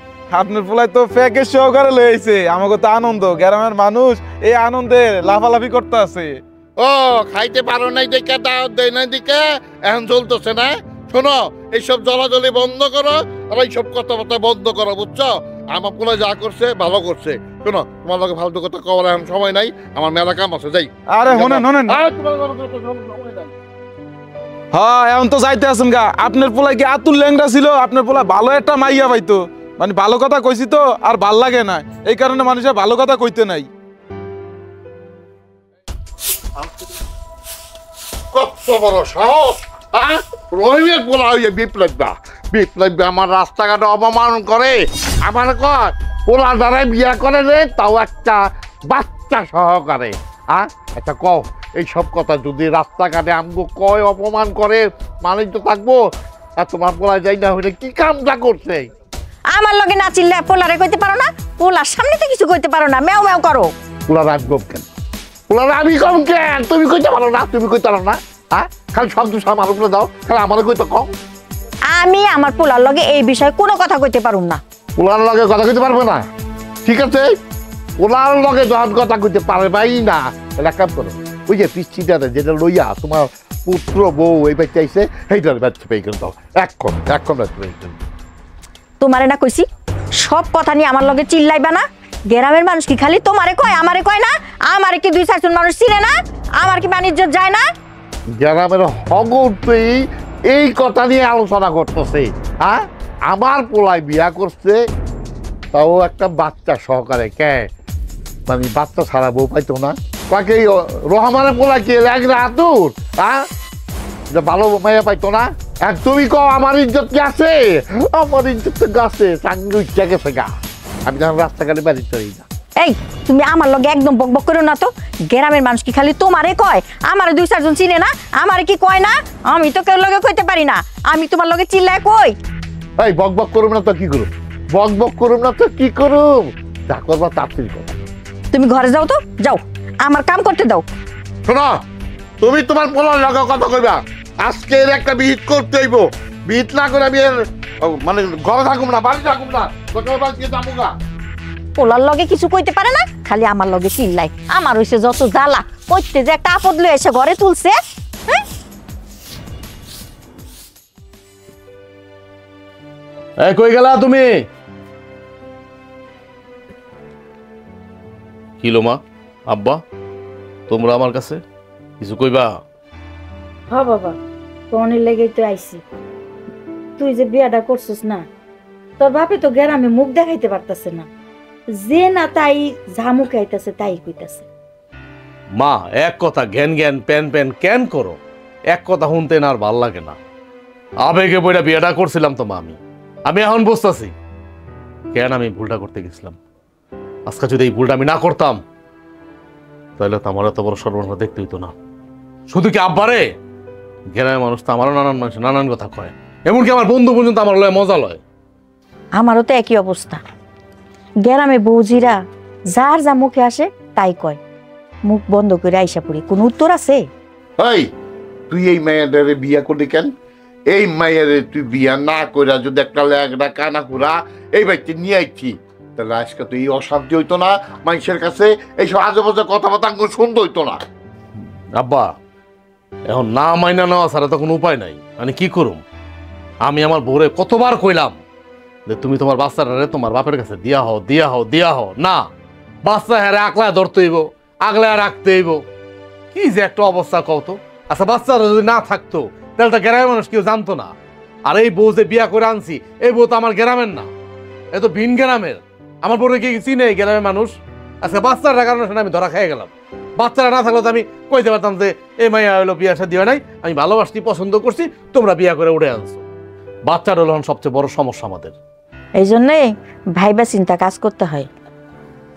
আপনার পোলায় তো প্যাকেজ সহকারে লয়েছে। আমাকে তো আনন্দ, গ্রামের মানুষ এই আনন্দে লাফালাফি করতে আছে। ও, খাইতে পারো নাই দেখে, দাওয়াত দেয় নাই দেখে এখন চলতেছে না? শোনো, এইসব জলাজলি বন্ধ করো আর এইসব কথাবার্তা বন্ধ করো, বুঝছো? আমার পোলা যা করছে ভালো করছে। শোনো, তোমার লগে ফালতু কথা কওয়ার এখন সময় নাই, আমার মেলা কাম আছে, যাই। আরে শোনেন শোনেন, হ্যাঁ এখন তো যাইতে আছেন গা। আপনার পোলা কি আতুল ল্যাংড়া ছিল? আপনার পোলা ভালো একটা মাইয়া পাইতো, মানে ভালো কথা কইছি তো আর ভাল লাগে না, এই কারণে মানুষের ভালো কথা কইতে নাই। কত বড় সাহস! রহিমের পোলা হইয়া বিপ্লবদা, বিপ্লব আমার রাস্তাঘাটে অপমান করে, আমার কয় পোলা দ্বারাই বিয়া করে রে, তাও একটা বাচ্চা সহকারে। আচ্ছা কও, এইসব কথা যদি রাস্তাঘাটে আমগো কয় অপমান করে, মানুষ তো থাকবো? আর তোমার পোলা যাই না হইলে কি কামটা করছে? আমার লগে না চিল্লা পোলারে কইতে পারো না? পোলার সামনে তো কিছু কইতে পারো না, মেও মেও করো। পোলা রাখবো কেন? পোলারে আমি কম কেন? তুমি কইতে পারো না? তুমি কইতে পারো না? হ্যাঁ, খালি সব দোষ আমার উপরে দাও, খালি আমার কইতে কম। আমি আমার পোলার লগে এই বিষয়ে কোনো কথা কইতে পারুম না। পোলার লগে কথা কইতে পারবে না? ঠিক আছে, পোলার লগে যখন কথা কইতে পারবাই না, এটা কাম করো, ওই যে পিচ্ছিটারে যেটা লইয়া তোমার পুত্র বউ এই বাচ্চা আইছে সেইটার বাচ্চা পেয়ে করে দাও। এখন বাচ্চা পেয়ে করে দাও। তোমারে না কইছি সব কথা নিয়ে আমার লগে চিল্লাইবা না। গ্রামের মানুষ কি খালি তোমারে কয় আমারে কয় না? আমারে কি 2-4 মানুষ চিনে না? আমার কি বাণিজ্য যায় না? গ্রামের হগরতেই এই কথা নিয়ে আলোচনা করতেছে। হ্যাঁ, আমার পোলায় বিয়া করছে, তাও একটা বাচ্চা সহকারে। কে মানে বাচ্চা ছাড়া বউ পাইতো না? কাকে রহমানের পোলায় কে লাগলে আতুর? হ্যাঁ, ভালো মাইয়া পাইতো না? আর তুমি কও আমার ইজ্জত কি আছে? আমার ইজ্জত তো গাছে চাঙ্গি উঠে গেছে গা। আমি যখন রাস্তাঘাটে বাড়ি চলি না। এই তুমি আমার লগে একদম বকবক করো না তো। গ্রামের মানুষ কি খালি তোমারে কয় আমারে 2-4 জন চিনে না? আমারে কি কয় না? আমি তো কেউ লগে কইতে পারি না। আমি তোমার লগে চিল্লায় কই? এই বক করুম না তো কি করুম? বক করুম না তো কি করুম? যা করবা তাড়াতাড়ি কর। তুমি ঘরে যাও তো, যাও, আমার কাম করতে দাও। শোনো, তুমি তোমার পোলার লগে কথা কইবা। আজকে এর একটা বিহিত করতে হইব। বিহিত না করে আমি মানে ঘরে থাকুম না, বাড়ি থাকুম না, তোকে বাড়ি যাবো গা। পোলার লগে কিছু কইতে পারে না, খালি আমার লগে চিল্লাই। আমার হইছে যত জ্বালা, কইতে যে একটা আপদ লয়ে এসে ঘরে তুলছে। হ্যাঁ? এই কই গেলা তুমি? কিলো মা, আব্বা, তোমরা আমার কাছে কিছু কইবা? হ্যাঁ বাবা, তোনের লেগেই তো আইছি। তুই যে বিয়াটা করছিস না, তোর বাপে তো গ্রামে মুখ দেখাইতে পারতাছে না। যে না তাই ঝামুক আইতাছে তাই কইতাছে। মা, এক কথা জ্ঞান জ্ঞান প্যান প্যান কেন করো? এক কথা শুনতে না আর ভাল লাগে না। আবেগে বইটা বিয়েটা করছিলাম তো মা। আমি এখন বুঝতেছি কেন আমি ভুলটা করতে গেছিলাম। আজকে যদি এই ভুলটা আমি না করতাম তাহলে তো আমার এত বড় সর্বনাশ দেখতে হইতো না। শুধু কি আব্বারে, গ্রামের মানুষ তো আমারও নানান মানুষ নানান কথা কয়, এমনকি আমার বন্ধু পর্যন্ত আমার লয় মজা লয়। আমারও তো একই অবস্থা। গ্রামে বৌজিরা যার যা মুখে আসে তাই কয়, মুখ বন্ধ করে আইসা পড়ি। কোন উত্তর আছে? এই তুই এই মেয়েদের বিয়া করলি কেন? এই মেয়ের তুই বিয়া না কইরা যদি একটা ল্যাগড়া কানা কুড়া এই বাড়িতে নিয়ে আইছি, তাহলে আজকে তো এই অশান্তি হইতো না মানুষের কাছে, এইসব আজে বাজে কথাবার্তা শুনতে হইতো না। আব্বা, এখন না মাইনা নেওয়া ছাড়া তো কোনো উপায় নাই। মানে কি করুম? আমি আমার বউরে কতবার কইলাম যে তুমি তোমার বাচ্চাটারে তোমার বাপের কাছে দিয়া হও দিয়া হও দিয়া হও। না, বাচ্চা হ্যাঁ আকলায় ধরতে হইব, আগলায় রাখতে হইব। কি যে একটা অবস্থা কও তো। আচ্ছা, বাচ্চারা যদি না থাকতো তাহলে তো গ্রামের মানুষ কেউ জানতো না। আর এই বউ যে বিয়া করে আনছি, এই বউ তো আমার গ্রামের না, এ তো ভিন গ্রামের। আমার বউরে কি চিনে গ্রামের মানুষ? আচ্ছা, বাচ্চাটার কারণে আমি ধরা খেয়ে গেলাম। বাচ্চারা না থাকলে তো আমি কইতে পারতাম যে এই মাইয়া হলো বিয়া শাদী হয় নাই, আমি ভালোবাসছি, পছন্দ করছি, তোমরা বিয়া করে উঠে আনছো। বাচ্চাটা হলো সবচেয়ে বড় সমস্যা আমাদের। এই জন্যে ভাইবা চিন্তা কাজ করতে হয়।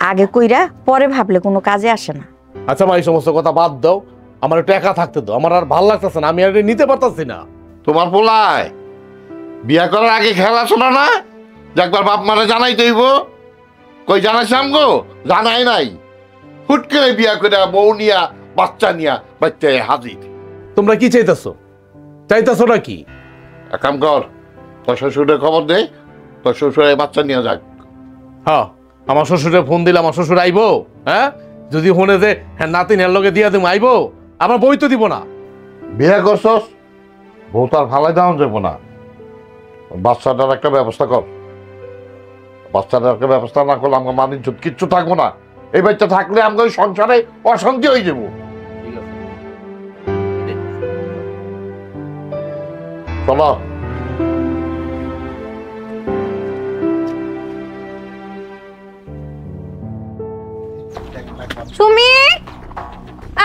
আগে কইরা পরে ভাবলে কোনো কাজে আসে না। আচ্ছা মা, এই সমস্ত কথা বাদ দাও, আমার একটু একা থাকতে দাও। আমার আর ভালো লাগতেছে না, আমি আর এটা নিতে পারতাছি না। তোমার পোলায় বিয়া করার আগে খেলা শোনা না যে একবার বাপ মারা জানাই তৈব? কই জানাইছাম গো? জানাই নাই। হুট করে বিয়া করে বউ নিয়া বাচ্চা নিয়া বাচ্চা হাজির। তোমরা কি চাইতেছো? চাইতেছো না কি? এক কাম কর, তোর শ্বশুরের খবর দে, তোর শ্বশুরের বাচ্চা নিয়ে যাক। হ্যাঁ, আমার শ্বশুরে ফোন দিলে আমার শ্বশুর আইবো? হ্যাঁ, যদি ফোনে যে হ্যাঁ নাতিন এর লগে দিয়া তুমি আইবো? আমার বই তো দিব না। বিয়ে করছস, বউ তো আর ভালাই দেওয়া যাবো না। বাচ্চাটার একটা ব্যবস্থা কর। বাচ্চাটার একটা ব্যবস্থা না করলে আমার মান ইজ্জত কিচ্ছু থাকবো না। এই বাচ্চা থাকলে আমাদের সংসারে অশান্তি হয়ে যাবো। চলো। সুমি,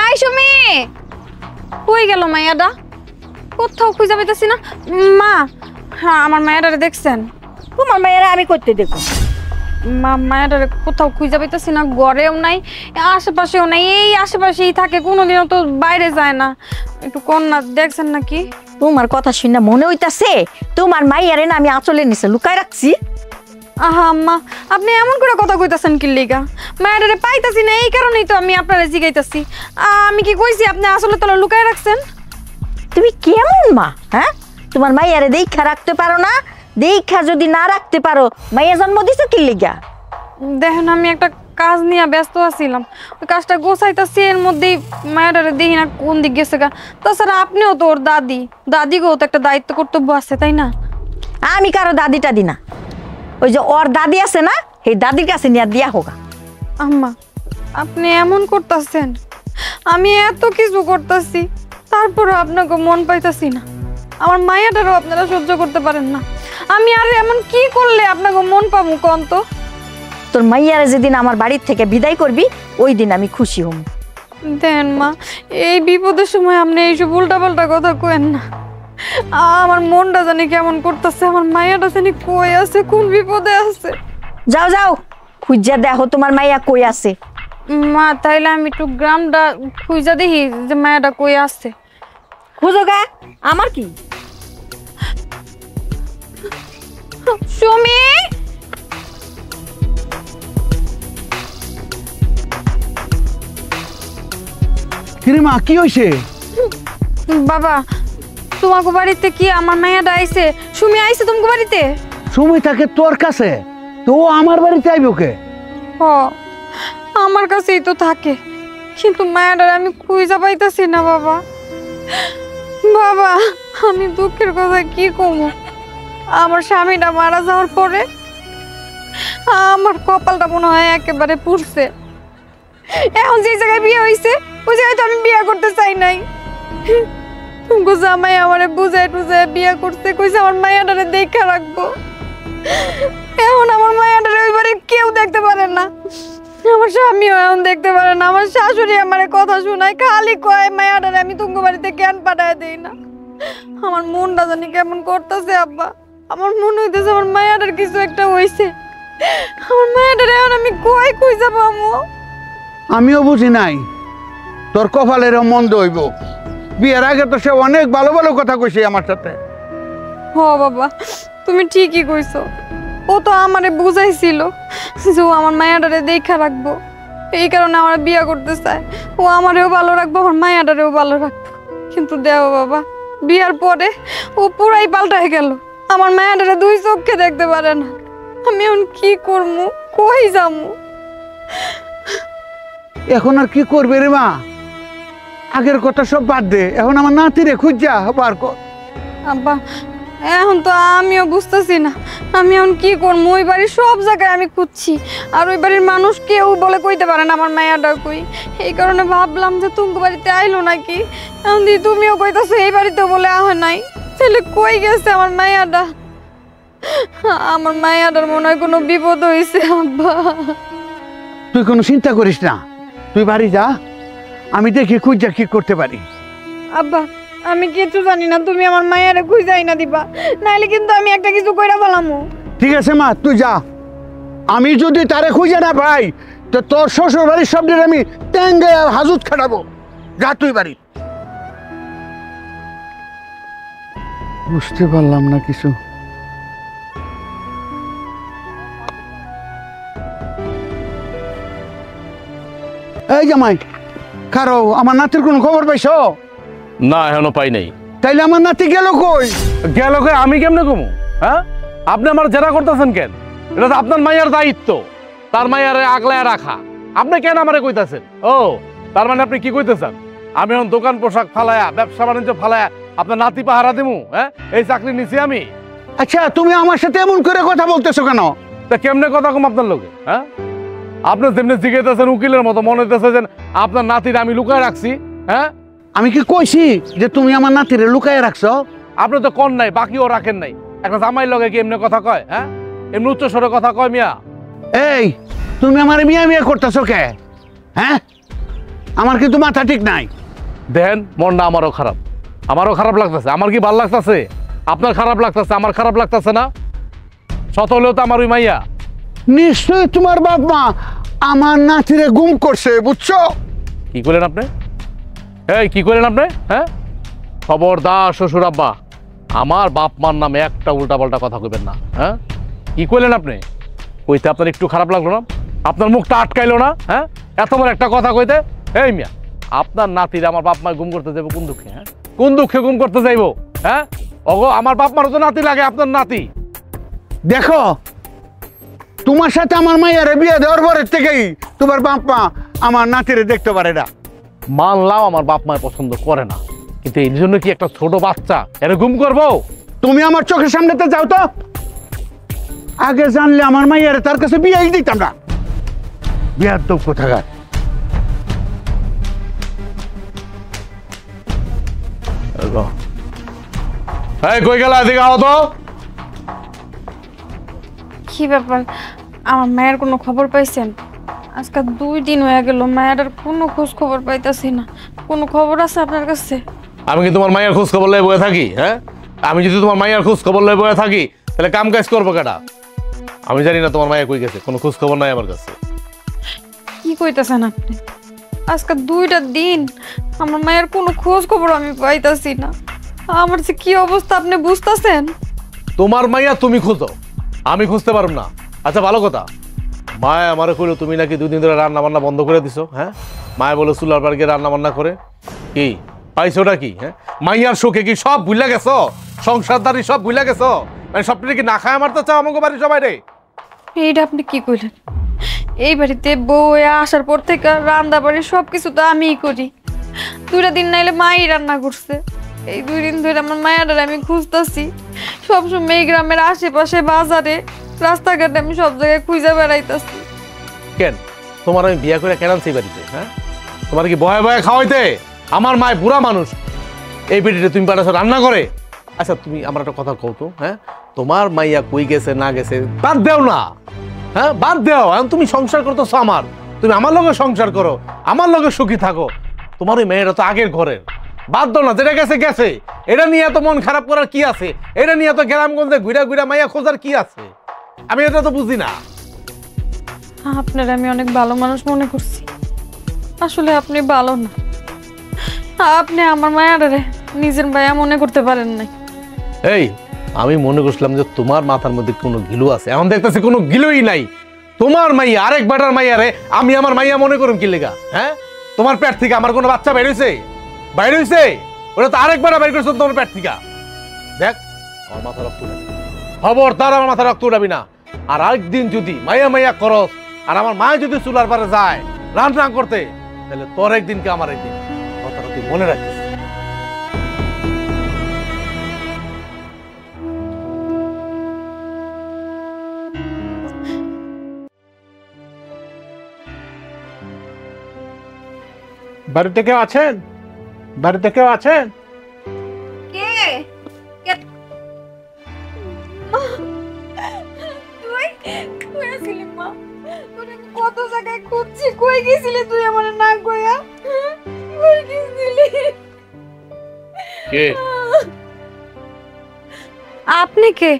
আই সুমি, কই গেল মাইয়াটা? কোথাও খুঁজে পাইতেছি না। মা, হ্যাঁ আমার মায়াটারে দেখছেন? তোমার মেয়েরা আমি করতে দেখো। মা, মায়াটারে কোথাও খুঁজে পাইতেছি না, ঘরেও নাই, আশেপাশেও নাই। এই আশেপাশেই থাকে, কোনোদিনও তো বাইরে যায় না। একটু কোন না, দেখছেন নাকি? তোমার কথা শুনে মনে হইতাছে তোমার মাইয়ারে না আমি আঁচলের নিচে লুকায় রাখছি। আহা আম্মা, আপনি এমন করে কথা কইতাছেন কি লিগা? মায়েরারে পাইতাছি না, এই কারণেই তো আমি আপনারে জিগাইতাছি। আমি কি কইছি আপনি আসলে তো লুকায় রাখছেন? তুমি কেমন মা? হ্যাঁ, তোমার মাইয়ারে দেখা রাখতে পারো না? দেখা যদি না রাখতে পারো, মাইয়া জন্ম দিছো কি লিগা? দেখেন, আমি একটা কাজ নিয়ে ব্যস্ত আছিলাম, ওই কাজটা গোছাইতাছি, এর মধ্যেই মায়েরারে দেখি না কোন দিক গেছে গা। তাছাড়া আপনিও তো ওর দাদিকেও তো একটা দায়িত্ব কর্তব্য আছে, তাই না? আমি কারো দাদিটা দি না, ওই যে ওর দাদি আছে না, সেই দাদির কাছে নিয়ে দিয়া হোক। আম্মা, আপনি এমন করতেছেন, আমি এত কিছু করতেছি, তারপরও আপনাকে মন পাইতাছি না। আমার মায়াটারও আপনারা সহ্য করতে পারেন না। আমি আর এমন কি করলে আপনাকে মন পাবো কোন তো? তোর মাইয়ারে যেদিন আমার বাড়ির থেকে বিদায় করবি, ওই দিন আমি খুশি হম। দেন মা, এই বিপদের সময় আপনি এইসব উল্টাপাল্টা কথা কইেন না। আমার মনটা জানি কেমন করতেছে, আমার মায়াটা জানি কই আছে, কোন বিপদে আছে। যাও যাও, খুঁজা দেখো তোমার মাইয়া কই আছে। মা, তাইলে আমি একটু গ্রামটা খুঁজা দেখি যে মায়াটা কই আছে। খুঁজো গা, আমার কি? সুমি, কিরে মা, কি হইছে? বাবা, তোমাকে বাড়িতে কি আমার মায়াটা আইছে? সুমি আইছে তোমাকে বাড়িতে? সময় থাকে তোর কাছে, তো ও আমার বাড়িতে আইব কে? ও আমার কাছেই তো থাকে, কিন্তু মায়াটার আমি খুঁজে পাইতাছি না বাবা। বাবা, আমি দুঃখের কথা কি কমু, আমার স্বামীটা মারা যাওয়ার পরে আমার কপালটা মনে হয় একেবারে পুড়ছে। এখন যে জায়গায় বিয়ে হয়েছে, ওই জায়গায় তো আমি বিয়ে করতে চাই নাই। তুমকো জামাই আমারে বুঝায় টুজায় বিয়ে করতে কইছে আমার মায়াটারে দেখা রাখবো। এখন আমার মায়াটারে ওই বাড়ি কেউ দেখতে পারে না, আমার স্বামীও এখন দেখতে পারে না। আমার শাশুড়ি আমারে কথা শোনায়, খালি কয় মায়াটারে আমি তুমকো বাড়িতে কেন পাঠায় দেই না। আমার মনটা জানি কেমন করতেছে আব্বা। আমার মনে হইতেছে আমার মায়াটার কিছু একটা হইছে। আমার মায়াটারে এখন আমি কই খুঁজে পাবো? আমিও বুঝি নাই তোর কপালের মন্দ হইব। বিয়ের আগে তো সে অনেক ভালো ভালো কথা কইছে আমার সাথে। হ বাবা, তুমি ঠিকই কইছো। ও তো আমারে বুঝাইছিল যে ও আমার মায়াটারে দেখা রাখবো, এই কারণে আমার বিয়ে করতে চায়। ও আমারেও ভালো রাখবো, আমার মায়াটারেও ভালো রাখবো। কিন্তু দেও বাবা, বিয়ার পরে ও পুরাই পাল্টায় গেল। আমার মায়াটারে দুই চোখে দেখতে পারে না। আমি এখন কি করবো, কই যাবো? এখন আর কি করবে রে মা? আগের কথা সব বাদ দে, এখন আমার নাতিরে খুঁজা বার কর। আব্বা, এখন তো আমিও বুঝতেছি না আমি এখন কি করবো। ওই বাড়ির সব জায়গায় আমি খুঁজছি, আর ওই বাড়ির মানুষ কেউ বলে কইতে পারে না আমার মায়াটা কই। এই কারণে ভাবলাম যে তুমি বাড়িতে আইলো নাকি। এখন দি তুমিও কইতাছো এই বাড়িতেও বলে আহ নাই, তাহলে কই গেছে আমার মায়াটা? আমার মায়াটার মনে হয় কোনো বিপদ হয়েছে আব্বা। তুই কোনো চিন্তা করিস না, তুই বাড়ি যা, আমি দেখি খুঁজা কি করতে পারি। আব্বা, আমি কিছু জানি না, তুমি আমার মায়ারে খুঁজাই না দিবা, নাইলে কিন্তু আমি একটা কিছু কইরা বলামু। ঠিক আছে মা, তুই যা। আমি যদি তারে খুঁজে না পাই, তো তোর শ্বশুর বাড়ির সব দিন আমি ট্যাঙ্গে হাজুত খাটাবো। যা তুই বাড়ি। বুঝতে পারলাম না কিছু। এই জামাই, কারো আমার নাতির কোনো খবর পাইছো? না, এখনো পাই নাই। তাইলে আমার নাতি গেল কই? গেল কই আমি কেমনে কমু? হ্যাঁ, আপনি আমার জেরা করতেছেন কেন? এটা তো আপনার মায়ের দায়িত্ব, তার মায়ের আগলায় রাখা। আপনি কেন আমারে কইতাছেন? ও, তার মানে আপনি কি কইতেছেন আমি এখন দোকান পোশাক ফালায়া, ব্যবসা বাণিজ্য ফালায়া আপনার নাতি পাহারা দিমু? হ্যাঁ, এই চাকরি নিছি আমি। আচ্ছা, তুমি আমার সাথে এমন করে কথা বলতেছো কেন? তা কেমনে কথা কম আপনার লোকে? হ্যাঁ, আপনি যেমনি জিজ্ঞাসা উকিলের মতো মনে হইতেছে যে আপনার নাতির আমি লুকায় রাখছি। হ্যাঁ, আমি কি কইছি যে তুমি আমার নাতিরে লুকায় রাখছো? আপনি তো কন নাই, বাকিও রাখেন নাই। একটা জামাই লগে কি এমনি কথা কয়? হ্যাঁ, এমনি উচ্চ স্বরে কথা কয় মিয়া? এই, তুমি আমার মিয়া মিয়া করতেছো কে? হ্যাঁ, আমার কিন্তু মাথা ঠিক নাই। দেখেন, মনটা আমারও খারাপ লাগতেছে। আমার কি ভাল লাগতেছে? আপনার খারাপ লাগতেছে, আমার খারাপ লাগতেছে না? শত হলেও তো আমার ওই মাইয়া। নিশ্চয়ই তোমার বাপ মা আমার নাতিরে গুম করছে, বুঝছো? কি করলেন আপনি? এই, কি করলেন আপনি? হ্যাঁ, খবরদার শ্বশুর আব্বা, আমার বাপ মার নামে একটা উল্টাপাল্টা কথা কইবেন না। হ্যাঁ, কি করলেন আপনি? কইতে আপনার একটু খারাপ লাগলো না? আপনার মুখটা আটকাইলো না? হ্যাঁ, এত বড় একটা কথা কইতে। এই মিয়া, আপনার নাতির আমার বাপ মা গুম করতে যাবো কোন দুঃখে? হ্যাঁ, কোন দুঃখে গুম করতে যাইবো? হ্যাঁ, ওগো আমার বাপ মারও তো নাতি লাগে, আপনার নাতি। দেখো, তোমার সাথে আমার মাইয়ারে বিয়ে দেওয়ার পরের থেকেই তোমার বাপ মা আমার নাতিরে দেখতে পারে না। মানলাম আমার বাপ মায় পছন্দ করে না, কিন্তু এই জন্য কি একটা ছোট বাচ্চা এর গুম করবো? তুমি আমার চোখের সামনেতে যাও তো। আগে জানলে আমার মাইয়ারে তার কাছে বিয়েই দিতাম না। বিয়ার তো কোথাকার। এই কই গেলা, এদিকে আও তো। কি ব্যাপার, আমার মায়ের কোনো খবর পাইছেন? আজকে 2 দিন হয়ে গেল, মায়ের আর কোনো খোঁজ খবর পাইতাছি না। কোনো খবর আছে আপনার কাছে? আমি কি তোমার মায়ের খোঁজ খবর লয়ে বয়ে থাকি? হ্যাঁ, আমি যদি তোমার মায়ের খোঁজ খবর লয়ে বয়ে থাকি তাহলে কাম কাজ করবো কেটা? আমি জানি না তোমার মায়ের কই গেছে, কোনো খোঁজ খবর নাই আমার কাছে। কি কইতাছেন আপনি? আজকে 2টা দিন আমার মায়ের কোনো খোঁজ খবর আমি পাইতাছি না। আমার যে কি অবস্থা আপনি বুঝতাছেন? তোমার মাইয়া তুমি খোঁজো, আমি খুঁজতে পারব না। আচ্ছা ভালো কথা, মায়া আমারে কইলো তুমি নাকি 2 দিন ধরে রান্না বান্না বন্ধ করে দিছো। হ্যাঁ, মায়া বলে চুলার পাড়ে গিয়ে রান্না বান্না করে। কি পাইছোটা কি? হ্যাঁ, মাইয়ার শোকে কি সব ভুলে গেছো? সংসারদারি সব ভুলে গেছো? মানে সবটা কি না খায় মারতে চাও আমাকে বাড়ি সবাই রে? এইটা আপনি কি কইলেন? এই বাড়িতে বউ হয়ে আসার পর থেকে রান্না বাড়ি সবকিছু তো আমিই করি। 2টা দিন নাইলে মাই রান্না করছে। এই 2 দিন ধরে আমার মায়ের আমি খুঁজতেছি সবসময় এই গ্রামের আশেপাশে, বাজারে, রাস্তাঘাটে আমি সব জায়গায় খুঁজে বেড়াইতেছি। কেন তোমার আমি বিয়া করে কেন আনছি বাড়িতে? হ্যাঁ, তোমার কি বয়ে বয়ে খাওয়াইতে? আমার মায় বুড়া মানুষ, এই পেটিতে তুমি পাঠাছো রান্না করে। আচ্ছা তুমি আমার একটা কথা কও তো, হ্যাঁ, তোমার মাইয়া কই গেছে না গেছে বাদ দেও না। হ্যাঁ, বাদ দেও। এখন তুমি সংসার করতেছো আমার, তুমি আমার লগে সংসার করো, আমার লগে সুখী থাকো। তোমার ওই মেয়েটা তো আগের ঘরের, বাদ দাও না। যেটা গেছে গেছে, এটা নিয়ে তো মন খারাপ করার কি আছে? এটা নিয়ে তো গ্রামগঞ্জে ঘুরা ঘুরা মাইয়া খোঁজার কি আছে? আমি এটা তো বুঝি না। আপনার আমি অনেক ভালো মানুষ মনে করছি, আসলে আপনি ভালো না। আপনি আমার মায়ারে নিজের ভাইয়া মনে করতে পারেন নাই। এই আমি মনে করছিলাম যে তোমার মাথার মধ্যে কোনো গিলু আছে, এখন দেখতেছি কোনো গিলুই নাই। তোমার মাইয়া আরেক বেটার মাইয়ারে আমি আমার মাইয়া মনে করুম কি লেগা? হ্যাঁ, তোমার পেট থেকে আমার কোনো বাচ্চা বের হইছে? বাইরে হইছে? ওটা তো আরেক বেটা বের করছো তোমার পেট থেকে। দেখ, আমার মাথা রক্ত উঠাবি, খবরদার আমার মাথা রক্ত উঠাবি না। আর আরেকদিন যদি মাইয়া মাইয়া করস আর আমার মা যদি চুলার পারে যায় রান্না করতে, তাহলে তোর একদিনকে আমার একদিন, কথাটা তুই মনে রাখিস। বাড়িতে কেউ আছেন? বাড়িতে কেউ আছেন? কে? তুই কই আছিলি মা? তোরে কত জায়গায় খুঁজছি, কই গেছিলি তুই আমার না কইয়া? কই গেছিলি? কে? আপনি কে?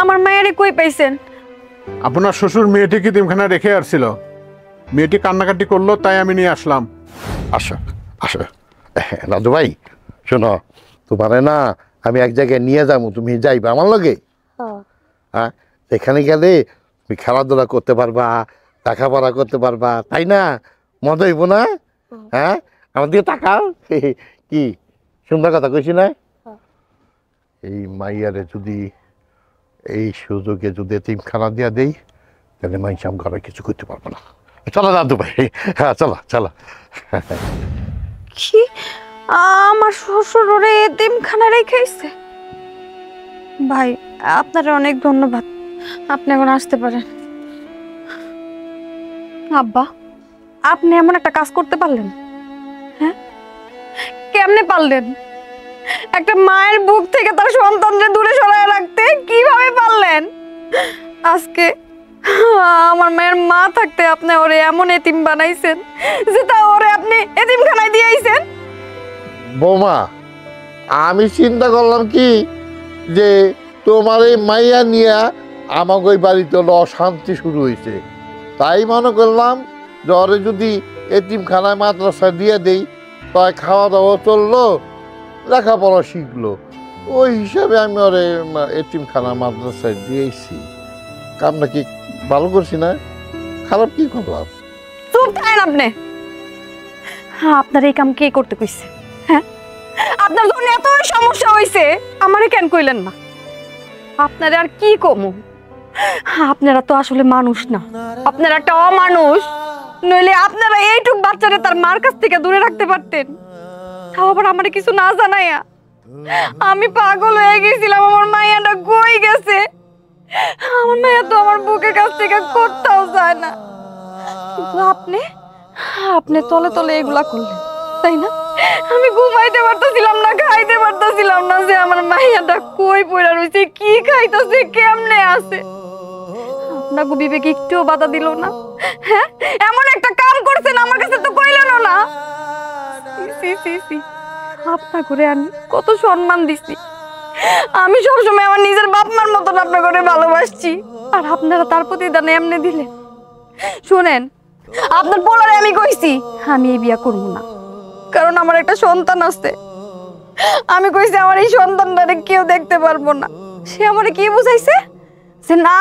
আমার মায়েরে কই পাইছেন? আপনার শ্বশুর মেয়েটিকে তিমখানা রেখে আসছিল, মেয়েটি কান্নাকাটি করলো তাই আমি নিয়ে আসলাম। আসো আসো রাজু ভাই, শোনো, তোমারে না আমি এক জায়গায় নিয়ে যাবো, তুমি যাইবা আমার লগে। হ্যাঁ, এখানে গেলে তুমি খেলাধুলা করতে পারবা, লেখাপড়া করতে পারবা, তাই না? মজা হইব না? হ্যাঁ, আমার দিকে তাকাও। কি সুন্দর কথা কইছি না? এই মাইয়ারে যদি এই সুযোগে যদি এতিমখানা দিয়া দেই, তাহলে মাইসাম ঘরে কিছু করতে পারবো না। চলো দাদু ভাই, হ্যাঁ চলো চলো। কি? আমার শ্বশুর ওরে এতিমখানা রেখেছে? ভাই আপনার অনেক ধন্যবাদ, আপনি এখন আসতে পারেন। আব্বা, আপনি এমন একটা কাজ করতে পারলেন? হ্যাঁ, কেমনে পারলেন? একটা মায়ের বুক থেকে তার সন্তানদের দূরে সরায় রাখতে কিভাবে পারলেন? আজকে আমার মায়ের মা থাকতে আপনি ওরে এমন এতিম বানাইছেন যে তা ওরে আপনি এতিমখানায় দিয়ে আইছেন। বৌমা, আমি চিন্তা করলাম কি যে তোমার এই মাইয়া নিয়ে আমাকে ওই বাড়িতে হলো অশান্তি শুরু হয়েছে, তাই মনে করলাম যে ওরে যদি এতিমখানায় মাদ্রাসা দিয়ে দেই, তাই খাওয়া দাওয়া চললো, লেখাপড়া শিখলো, ওই হিসাবে আমি ওরে এতিমখানা মাদ্রাসায় দিয়েছি। কাম নাকি ভালো করছি না? খারাপ কি করলাম? চুপ থাকেন আপনি। হ্যাঁ, আপনার এই কাম কে করতে কইছে? হ্যাঁ, আপনার জন্য এত সমস্যা হইছে, আমারে কেন কইলেন না? আপনারা আর কি কমু? আপনারা তো আসলে মানুষ না, আপনারা একটা অমানুষ। নইলে আপনারা এইটুক বাচ্চারে তার মার কাছ থেকে দূরে রাখতে পারতেন। তাও আবার আমারে কিছু না জানাইয়া। আমি পাগল হয়ে গেছিলাম, আমার মাইয়াটা কই গেছে। আমার মাইয়া তো আমার বুকের কাছ থেকে কোথাও যায় না। কিন্তু আপনি তলে তলে এগুলা করলেন, তাই না? আমি ঘুমাইতে পারতেছিলাম না, খাইতে পারতেছিলাম না, যে আমার মাইয়াটা কই পড়া রইছে, কি খাইতেছে, কেমনে আছে। আপনাকে বিবেক একটুও বাধা দিল না? হ্যাঁ, এমন একটা কাম করছেন, আমার কাছে তো কইলেন না। আপনার ঘরে আমি কত সম্মান দিছি। আমি সবসময় আমার নিজের বাপ মার মতন আপনার ঘরে ভালোবাসছি, আর আপনারা তার প্রতি দানে এমনি দিলেন। শুনেন, আপনার পোলারে আমি কইছি আমি এই বিয়া করবো না, কারণ আমার একটা সন্তান আছে। আমি কইছি আমার এই সন্তানটারে কেউ দেখতে পারবো না। সে আমারে কি বুঝাইছে যে না,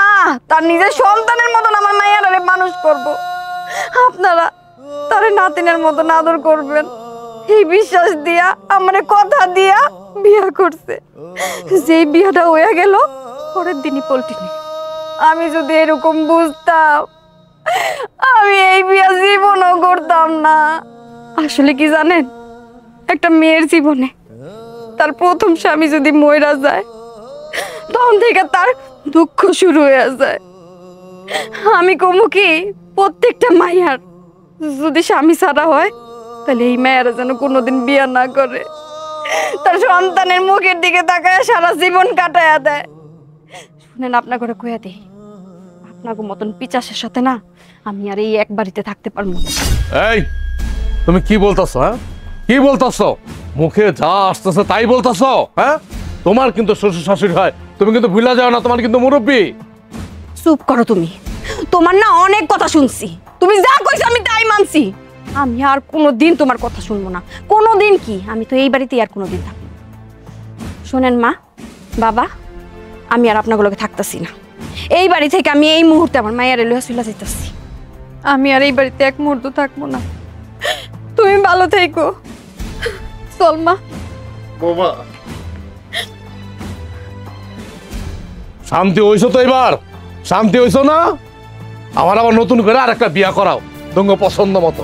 তার নিজের সন্তানের মতন আমার মাইয়ারে মানুষ করব। আপনারা তারে নাতিনের মতন আদর করবেন, এই বিশ্বাস দিয়া আমারে কথা দিয়া বিয়া করছে। যেই বিয়াটা হয়ে গেল, পরের দিনই পল্টিনি। আমি যদি এরকম বুঝতাম, আমি এই বিয়া জীবনও করতাম না। আসলে কি জানেন, একটা মেয়ের জীবনে তার প্রথম স্বামী যদি মইরা যায়, তখন থেকে তার দুঃখ শুরু হয়ে যায়। আমি কমু কি, প্রত্যেকটা মাইয়ার যদি স্বামী ছাড়া হয়, তাহলে এই মায়েরা যেন কোনোদিন বিয়া না করে, তার সন্তানের মুখের দিকে তাকায় সারা জীবন কাটায়া দেয়। শুনেন, আপনার ঘরে কইয়া দিই, আপনাকে মতন পিচাসের সাথে না আমি আর এই এক বাড়িতে থাকতে পারবো না। এই, তুমি কি বলতেছো? হ্যাঁ, কি বলতেছো? মুখে যা আসতেছে তাই বলতেছো? হ্যাঁ, তোমার কিন্তু শ্বশুর শাশুড়ি হয়, তুমি কিন্তু ভুলা যাও না, তোমার কিন্তু মুরব্বী। চুপ করো তুমি, তোমার না অনেক কথা শুনছি, তুমি যা কইছো আমি তাই মানছি। আমি আর কোনোদিন তোমার কথা শুনবো না, কোনোদিন কি, আমি তো এই বাড়িতে আর কোনোদিন থাকবো না। শোনেন মা, বাবা, আমি আর আপনাগুলোকে থাকতেছি না। এই বাড়ি থেকে আমি এই মুহূর্তে আমার মায়ের লইয়া চলে যাইতেছি। আমি আর এই বাড়িতে এক মুহূর্ত থাকবো না। তুমি ভালো থেকো। চল মা। বৌমা, শান্তি হইছো তো? এবার শান্তি হইছো না? আমার আবার নতুন করে আর একটা বিয়া করাও, তোমার পছন্দ মতো।